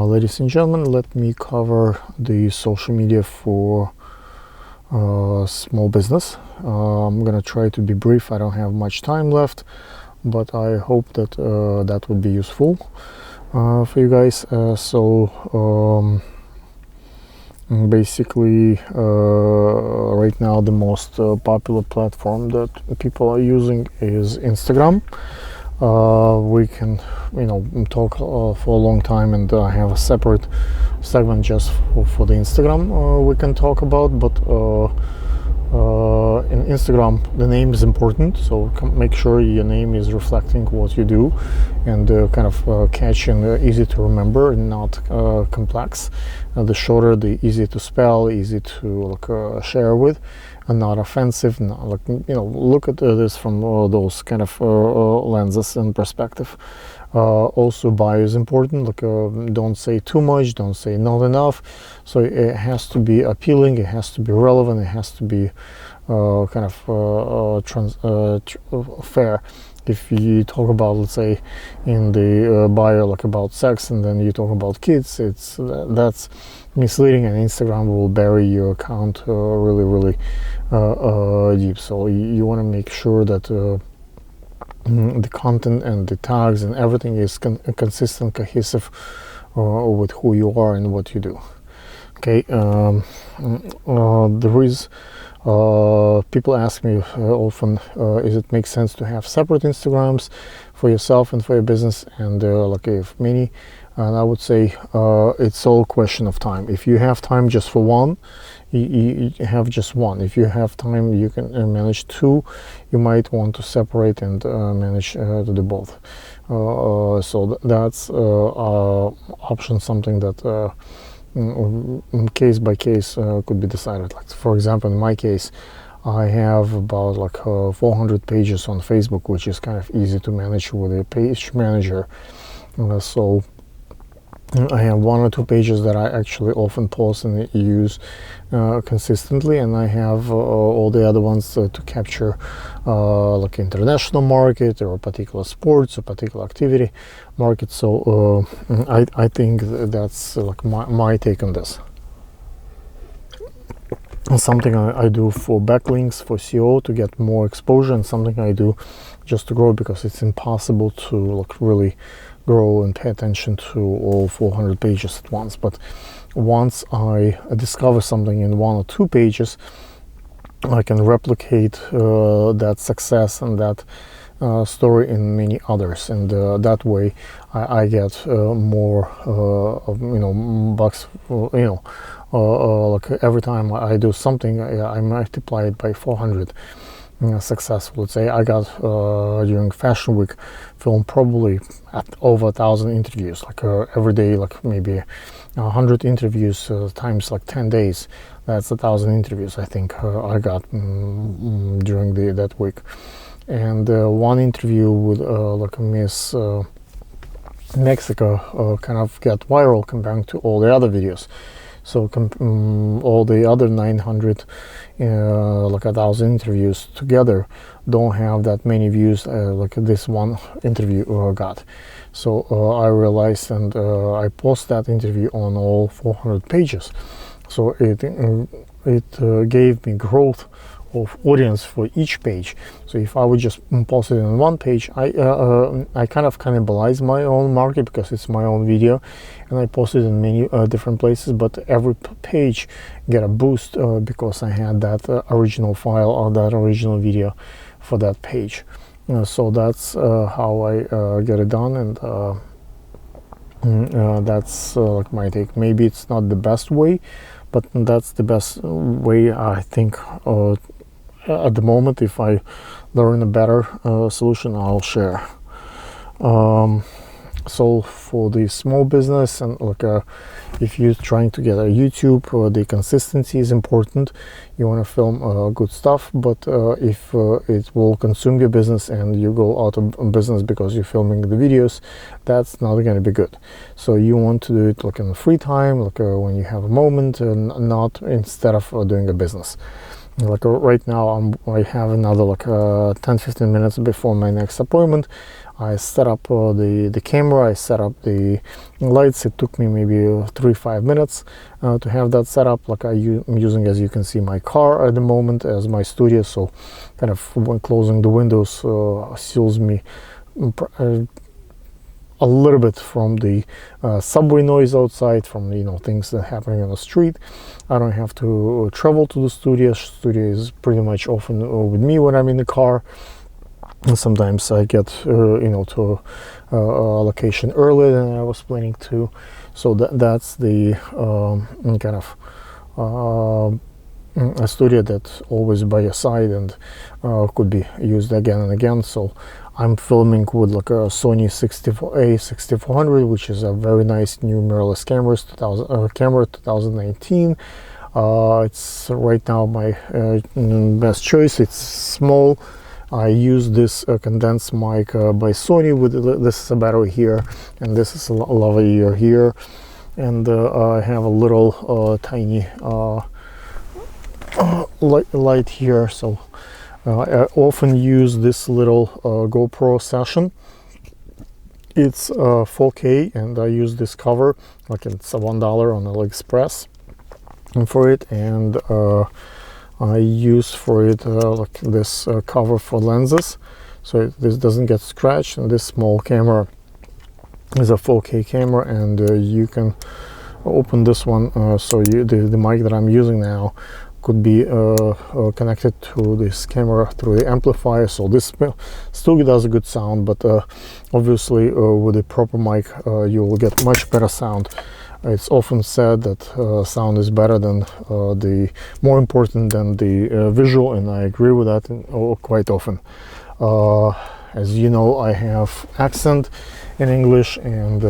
Ladies and gentlemen, let me cover the social media for small business. I'm gonna try to be brief. I don't have much time left, but I hope that that would be useful for you guys. Basically, right now the most popular platform that people are using is Instagram. We can, talk for a long time, and I have a separate segment just for the Instagram we can talk about. But in Instagram, the name is important, so make sure your name is reflecting what you do, and kind of catchy and easy to remember, and not complex. The shorter, the easier to spell, easy to share with, and not offensive. Not look at this from those kind of lenses and perspective. Also, bio is important. Don't say too much, don't say not enough. So it has to be appealing, it has to be relevant, it has to be fair. If you talk about, let's say, in the bio about sex, and then you talk about kids, that's misleading, and Instagram will bury your account really deep. So you want to make sure that the content and the tags and everything is consistent, cohesive with who you are and what you do. Okay. There is people ask me often, is it make sense to have separate Instagrams for yourself and for your business? And if many, and I would say it's all question of time. If you have time just for one, you have just one. If you have time, you can manage two. You might want to separate and manage to do both. So that's option, something that case by case could be decided. Like, for example, in my case, I have about 400 pages on Facebook, which is kind of easy to manage with a page manager. So I have one or two pages that I actually often post and use consistently, and I have all the other ones to capture international market, or particular sports or particular activity market. So I think that's my take on this. Something I do for backlinks, for SEO, to get more exposure, and something I do just to grow, because it's impossible to really grow and pay attention to all 400 pages at once. But once I discover something in one or two pages, I can replicate that success and that story in many others, and that way I get more bucks. Every time I do something, I multiply it by 400. Successful. Let's say I got during Fashion Week film probably at over 1,000 interviews, every day, maybe 100 interviews times 10 days. That's 1,000 interviews, I think, I got during that week. And one interview with Miss Mexico kind of got viral comparing to all the other videos. So all the other 900, 1,000 interviews together don't have that many views this one interview got. So I realized, and I post that interview on all 400 pages. So it gave me growth of audience for each page. So if I would just post it on one page, I kind of cannibalize my own market, because it's my own video, and I post it in many different places. But every page get a boost because I had that original file or that original video for that page. So that's how I get it done, and that's my take. Maybe it's not the best way, but that's the best way, I think. At the moment, if I learn a better solution, I'll share. So for the small business, and if you're trying to get a YouTube, the consistency is important. You want to film good stuff, but if it will consume your business and you go out of business because you're filming the videos, that's not going to be good. So you want to do it in free time, when you have a moment, and not instead of doing a business. Like right now I have another like 10-15 minutes before my next appointment. I set up the camera, I set up the lights. It took me maybe 3-5 minutes to have that set up. Like I'm using, as you can see, my car at the moment as my studio, so kind of when closing the windows shields me a little bit from the subway noise outside, from things that are happening on the street. I don't have to travel to the studio. Studio is pretty much often with me when I'm in the car. And sometimes I get to a location earlier than I was planning to. So that's the kind of a studio that's always by your side and could be used again and again. So I'm filming with like a Sony A6400, which is a very nice new mirrorless camera 2019. It's right now my best choice. It's small. I use this condensed mic by Sony with this is a battery here, and this is a lavalier here, and I have a little tiny light here. So I often use this little GoPro Session. It's 4K, and I use this cover, like it's $1 on AliExpress for it, and I use for it like this cover for lenses, so this doesn't get scratched. And this small camera is a 4K camera, and you can open this one, so the mic that I'm using now could be connected to this camera through the amplifier. So this still does a good sound, but obviously with a proper mic you will get much better sound. It's often said that sound is better than more important than the visual, and I agree with that quite often. As you know, I have accent in English, and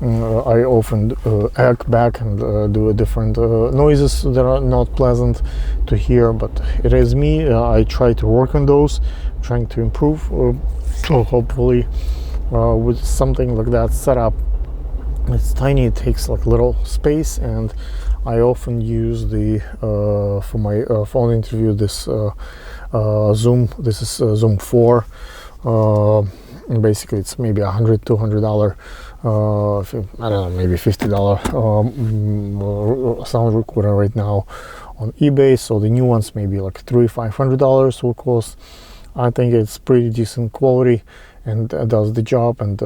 I often act back and do different noises that are not pleasant to hear, but it is me. I try to work on those, trying to improve. Hopefully with something like that set up, it's tiny, it takes like little space, and I often use the for my phone interview this Zoom. This is Zoom 4. And basically it's maybe $100-$200 I don't know, maybe $50 sound recorder right now on eBay. So the new ones maybe like $300-$500 will cost. I think it's pretty decent quality and does the job. And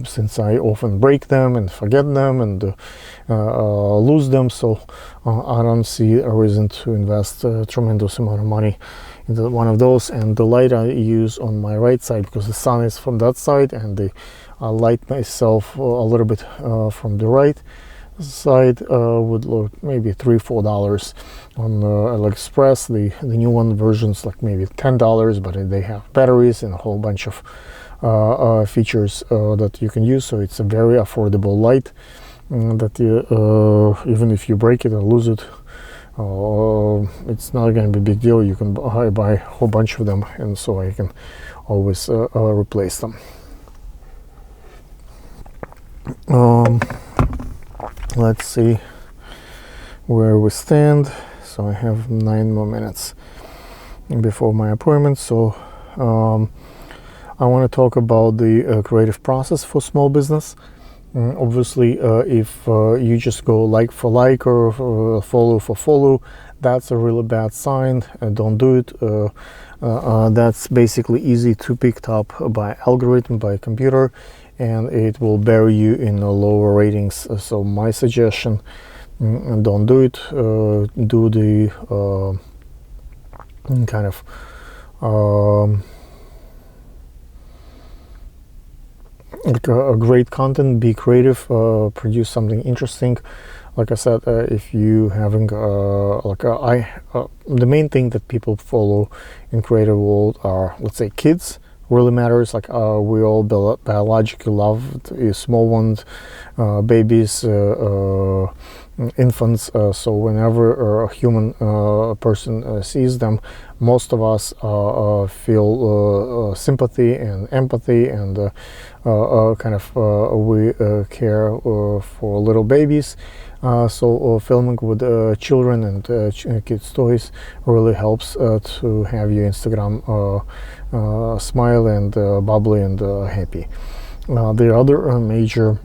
since I often break them and forget them and lose them, so I don't see a reason to invest a tremendous amount of money into one of those. And the light I use on my right side, because the sun is from that side, and I light myself a little bit from the right side would look maybe $3-$4 on AliExpress. The new one versions like maybe $10, but they have batteries and a whole bunch of features that you can use. So it's a very affordable light that even if you break it or lose it, it's not going to be a big deal. You can buy a whole bunch of them, and so I can always replace them. Let's see where we stand. So I have 9 more minutes before my appointment. So I want to talk about the creative process for small business. Obviously, if you just go like for like or follow for follow, that's a really bad sign. Don't do it. That's basically easy to pick up by algorithm, by computer, and it will bury you in lower ratings. So my suggestion, don't do it. Do the kind of like a great content, be creative, produce something interesting. Like I said, if you having the main thing that people follow in creative world are, let's say, kids. Really matters. Like we all biologically love small ones, babies, infants, so whenever a human person sees them, most of us feel sympathy and empathy, and kind of we care for little babies. So filming with children and kids' toys really helps to have your Instagram smile and bubbly and happy. The other major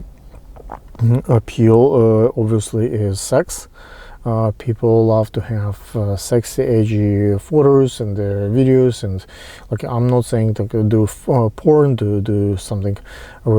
appeal obviously is sex. People love to have sexy, edgy photos and videos, and like, I'm not saying to do porn, to do something really